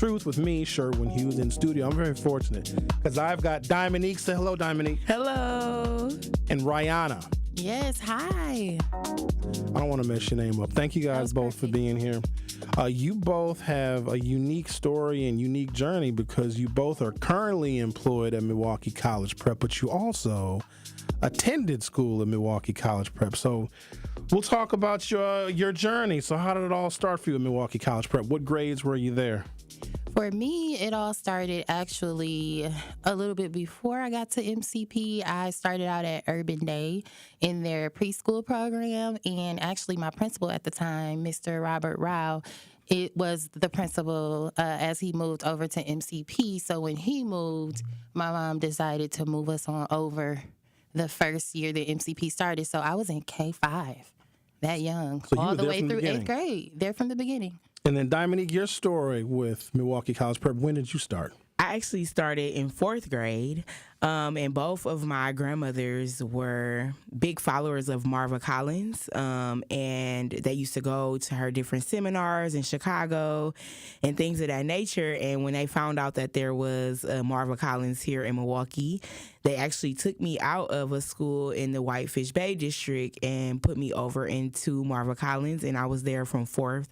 Truth with me, Sherwin, Hughes, in studio. I'm very fortunate because I've got Diamonique. Say hello, Diamonique. Hello. And Ryanna. Yes, hi. I don't want to mess your name up. Thank you guys both for being here. You both have a unique story and unique journey because you both are currently employed at Milwaukee College Prep, but you also attended school at Milwaukee College Prep. So we'll talk about your journey. So how did it all start for you at Milwaukee College Prep? What grades were you there? For me, it all started actually a little bit before I got to MCP. I started out at Urban Day in their preschool program, and actually my principal at the time, Mr. Robert Rao, it was the principal as he moved over to MCP. So when he moved, my mom decided to move us on over the first year that MCP started. So I was in K5, that young, so all the way through 8th grade, there from the beginning. And then, Diamonique, your story with Milwaukee College Prep, when did you start? I actually started in 4th grade, and both of my grandmothers were big followers of Marva Collins, and they used to go to her different seminars in Chicago and things of that nature. And when they found out that there was Marva Collins here in Milwaukee, they actually took me out of a school in the Whitefish Bay district and put me over into Marva Collins, and I was there from 4th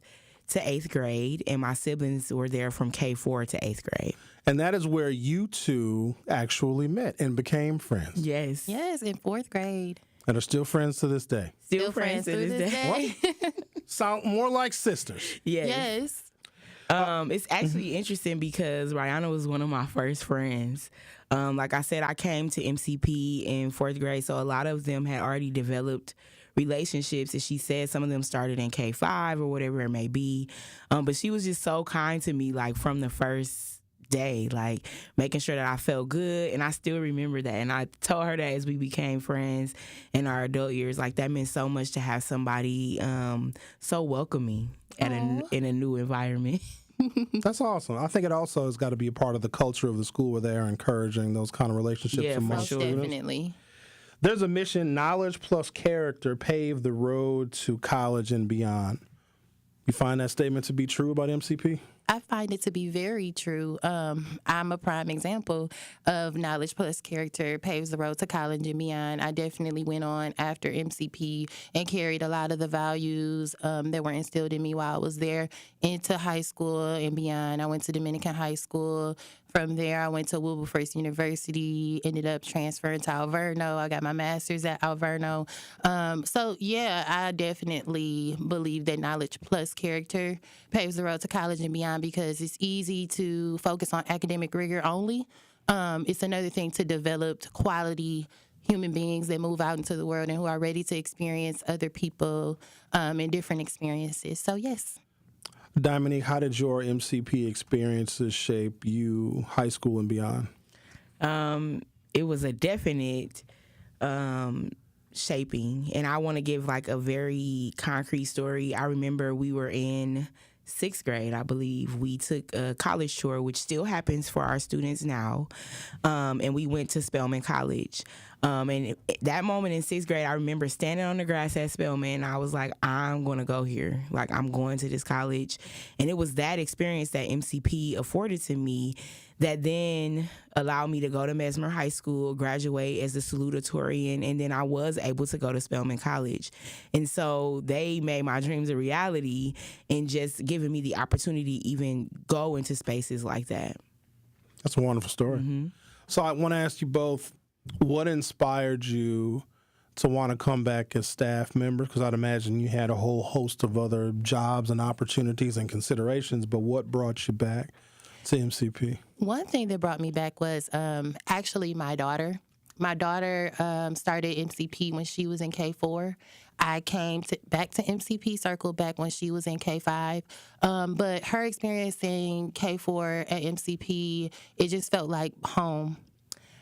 to 8th grade, and my siblings were there from K4 to 8th grade. And that is where you two actually met and became friends. Yes. Yes, in 4th grade. And are still friends to this day. Still friends to this day. Sound more like sisters. Yes. It's actually interesting because Ryanna was one of my first friends. Like I said, I came to MCP in 4th grade, so a lot of them had already developed relationships, as she said. Some of them started in K5 or whatever it may be. But she was just so kind to me, like from the first day, like making sure that I felt good. And I still remember that. And I told her that as we became friends in our adult years, like that meant so much to have somebody so welcoming in a new environment. That's awesome. I think it also has got to be a part of the culture of the school where they are encouraging those kind of relationships among students. Definitely. There's a mission: knowledge plus character pave the road to college and beyond. You find that statement to be true about MCP? I find it to be very true. I'm a prime example of knowledge plus character paves the road to college and beyond. I definitely went on after MCP and carried a lot of the values that were instilled in me while I was there into high school and beyond. I went to Dominican High School. From there, I went to Wilberforce University, ended up transferring to Alverno. I got my master's at Alverno. So, yeah, I definitely believe that knowledge plus character paves the road to college and beyond because it's easy to focus on academic rigor only. It's another thing to develop quality human beings that move out into the world and who are ready to experience other people and different experiences. So, yes. Diamonique, how did your MCP experiences shape you, high school and beyond? It was a definite shaping, and I want to give like a very concrete story. I remember we were in 6th grade, I believe. We took a college tour, which still happens for our students now, and we went to Spelman College. And that moment in 6th grade, I remember standing on the grass at Spelman, and I was like, I'm going to go here. Like, I'm going to this college. And it was that experience that MCP afforded to me that then allowed me to go to Mesmer High School, graduate as a salutatorian, and then I was able to go to Spelman College. And so they made my dreams a reality and just giving me the opportunity to even go into spaces like that. That's a wonderful story. Mm-hmm. So I want to ask you both, what inspired you to want to come back as staff members? Because I'd imagine you had a whole host of other jobs and opportunities and considerations, but what brought you back to MCP? One thing that brought me back was actually my daughter. My daughter started MCP when she was in K4. I came back to MCP, circled back when she was in K5. But her experience in K4 at MCP, it just felt like home.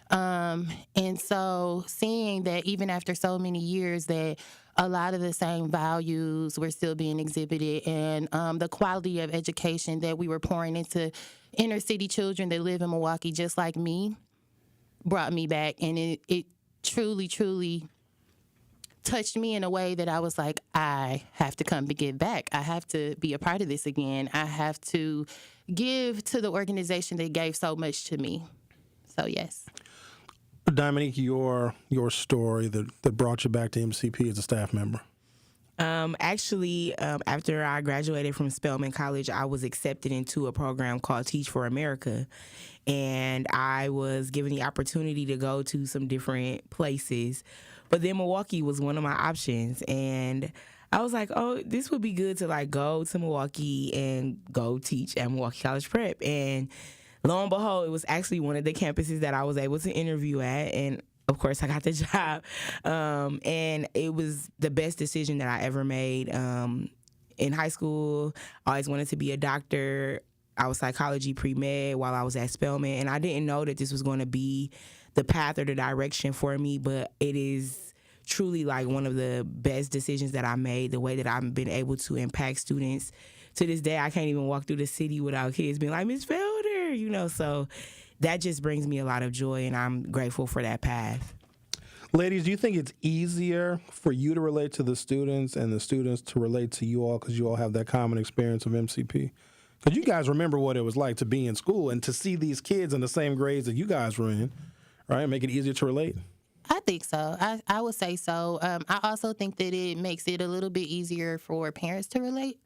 And so seeing that even after so many years that a lot of the same values were still being exhibited and the quality of education that we were pouring into inner city children that live in Milwaukee just like me brought me back. And it truly, truly touched me in a way that I was like, I have to come to give back. I have to be a part of this again. I have to give to the organization that gave so much to me. So, yes. Diamonique, your story that brought you back to MCP as a staff member. Actually, after I graduated from Spelman College, I was accepted into a program called Teach for America. And I was given the opportunity to go to some different places. But then Milwaukee was one of my options. And I was like, oh, this would be good to like go to Milwaukee and go teach at Milwaukee College Prep. And lo and behold, it was actually one of the campuses that I was able to interview at. And of course, I got the job. And it was the best decision that I ever made. In high school, I always wanted to be a doctor. I was psychology pre-med while I was at Spelman. And I didn't know that this was going to be the path or the direction for me, but it is truly like one of the best decisions that I made, the way that I've been able to impact students. To this day, I can't even walk through the city without kids being like, Miss Felder, so that just brings me a lot of joy, and I'm grateful for that path. Ladies, do you think it's easier for you to relate to the students and the students to relate to you all because you all have that common experience of MCP? Because you guys remember what it was like to be in school and to see these kids in the same grades that you guys were in, right? Make it easier to relate? I think so. I would say so. I also think that it makes it a little bit easier for parents to relate.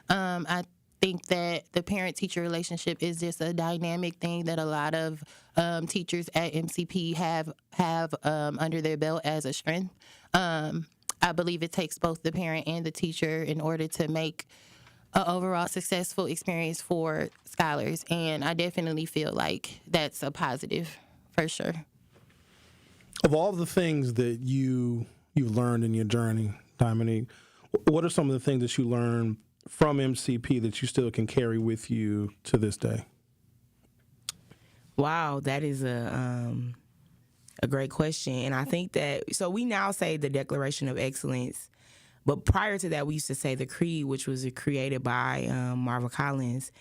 I think that the parent-teacher relationship is just a dynamic thing that a lot of teachers at MCP have under their belt as a strength. I believe it takes both the parent and the teacher in order to make an overall successful experience for scholars, and I definitely feel like that's a positive for sure. Of all the things that you've learned in your journey, Diamonique, what are some of the things that you learned from MCP that you still can carry with you to this day? Wow, that is a great question. And I think that, so we now say the Declaration of Excellence, but prior to that, we used to say the Creed, which was created by Marva Collins.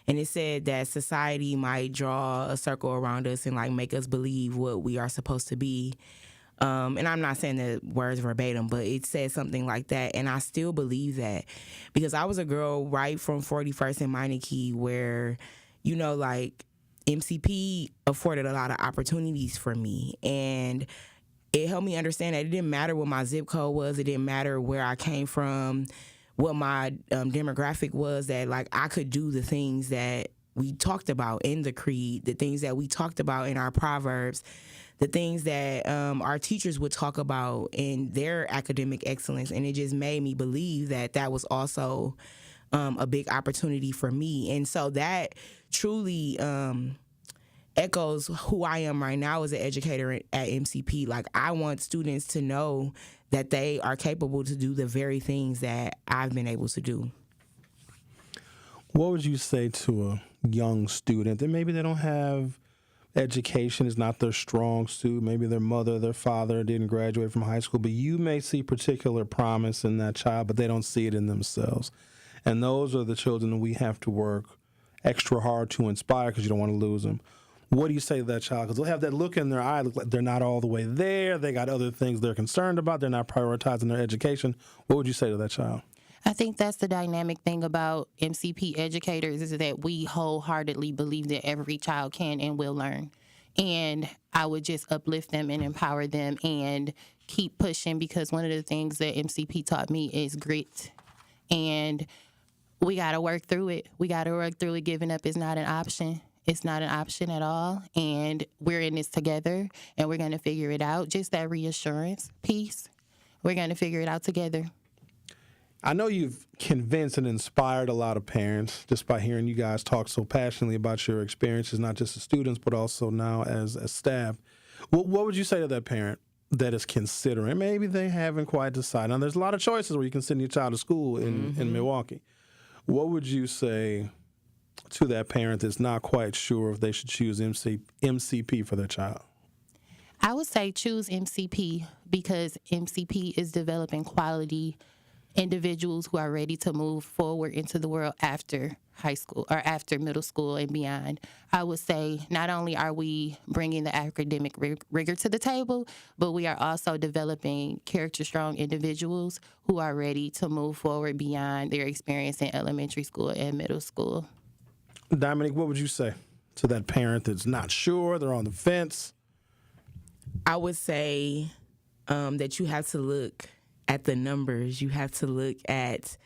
And it said that society might draw a circle around us and like make us believe what we are supposed to be. And I'm not saying the words verbatim, but it said something like that. And I still believe that because I was a girl right from 41st and Meineke where, like MCP afforded a lot of opportunities for me. And it helped me understand that it didn't matter what my zip code was. It didn't matter where I came from, what my demographic was, that like I could do the things that we talked about in the Creed, the things that we talked about in our Proverbs, the things that our teachers would talk about in their academic excellence. And it just made me believe that that was also a big opportunity for me. And so that truly echoes who I am right now as an educator at MCP. Like, I want students to know that they are capable to do the very things that I've been able to do. What would you say to a young student that maybe they don't have education, is not their strong suit, maybe their mother, their father didn't graduate from high school, but you may see particular promise in that child, but they don't see it in themselves. And those are the children that we have to work extra hard to inspire because you don't want to lose them. What do you say to that child? Because they'll have that look in their eye, look like they're not all the way there. They got other things they're concerned about. They're not prioritizing their education. What would you say to that child? I think that's the dynamic thing about MCP educators is that we wholeheartedly believe that every child can and will learn. And I would just uplift them and empower them and keep pushing, because one of the things that MCP taught me is grit. And we got to work through it. We got to work through it. Giving up is not an option. It's not an option at all. And we're in this together, and we're going to figure it out. Just that reassurance piece. We're going to figure it out together. I know you've convinced and inspired a lot of parents just by hearing you guys talk so passionately about your experiences, not just as students, but also now as staff. What would you say to that parent that is considering, maybe they haven't quite decided? Now, there's a lot of choices where you can send your child to school in Milwaukee. What would you say to that parent that's not quite sure if they should choose MCP for their child? I would say choose MCP because MCP is developing quality individuals who are ready to move forward into the world after high school or after middle school and beyond. I would say not only are we bringing the academic rigor to the table, but we are also developing character-strong individuals who are ready to move forward beyond their experience in elementary school and middle school. Diamonique, what would you say to that parent that's not sure, they're on the fence? I would say that you have to look at the numbers. You have to look at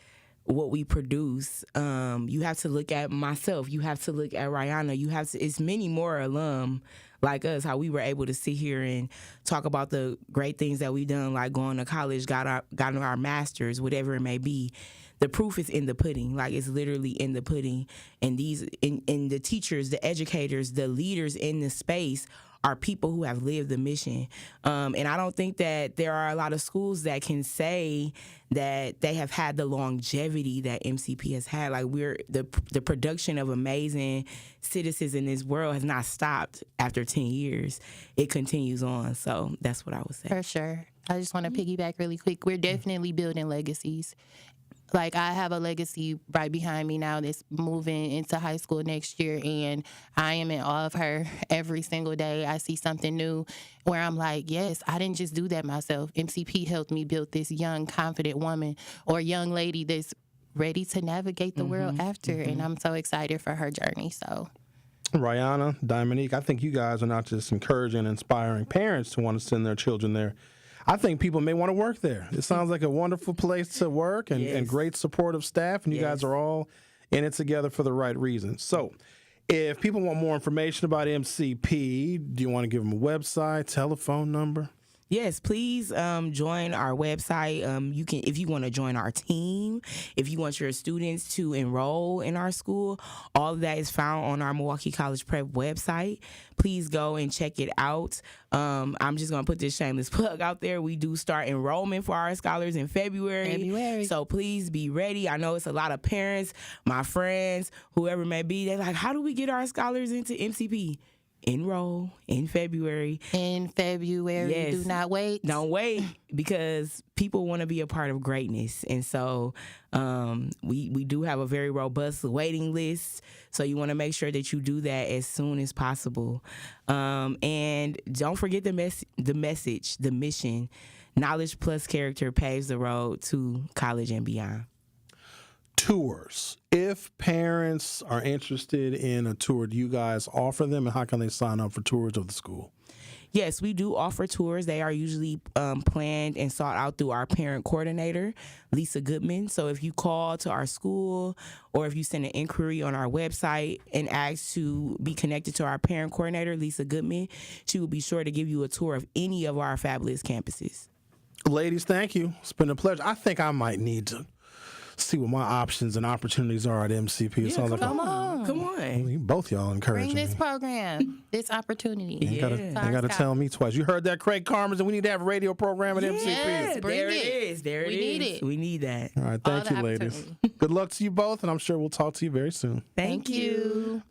what we produce. You have to look at myself. You have to look at Ryanna. You have to. It's many more alum like us, how we were able to sit here and talk about the great things that we've done, like going to college, got our masters, whatever it may be. The proof is in the pudding. Like, it's literally in the pudding. And and the teachers, the educators, the leaders in the space are people who have lived the mission. And I don't think that there are a lot of schools that can say that they have had the longevity that MCP has had. Like, the production of amazing citizens in this world has not stopped after 10 years. It continues on. So that's what I would say. For sure. I just want to piggyback really quick. We're definitely building legacies. Like, I have a legacy right behind me now that's moving into high school next year, and I am in awe of her every single day. I see something new where I'm like, yes, I didn't just do that myself. MCP helped me build this young, confident woman or young lady that's ready to navigate the world after, and I'm so excited for her journey. So, Ryanna, Diamonique, I think you guys are not just encouraging and inspiring parents to want to send their children there. I think people may want to work there. It sounds like a wonderful place to work and great supportive staff, and you guys are all in it together for the right reasons. So if people want more information about MCP, do you want to give them a website, telephone number? Yes, please join our website. You can, if you want to join our team, if you want your students to enroll in our school, all of that is found on our Milwaukee College Prep website. Please go and check it out. I'm just going to put this shameless plug out there. We do start enrollment for our scholars in February. So please be ready. I know it's a lot of parents, my friends, whoever it may be. They're like, how do we get our scholars into MCP? Enroll in February. In February, yes. Do not wait. Don't wait, because people want to be a part of greatness. And so we do have a very robust waiting list. So you want to make sure that you do that as soon as possible. And don't forget the message, the mission. Knowledge plus character paves the road to college and beyond. Tours. If parents are interested in a tour, do you guys offer them, and how can they sign up for tours of the school? Yes, we do offer tours. They are usually planned and sought out through our parent coordinator, Lisa Goodman. So if you call to our school or if you send an inquiry on our website and ask to be connected to our parent coordinator, Lisa Goodman, she will be sure to give you a tour of any of our fabulous campuses. Ladies, thank you. It's been a pleasure. I think I might need to see what my options and opportunities are at MCP. Come on. Both y'all encouraging Bring this me. program, this opportunity. You gotta tell me twice. You heard that, Craig Carmers, and we need to have a radio program at MCP. Yes, bring There it. it is. There it is. We need it. We need that. All right, thank you, ladies. Good luck to you both, and I'm sure we'll talk to you very soon. Thank you.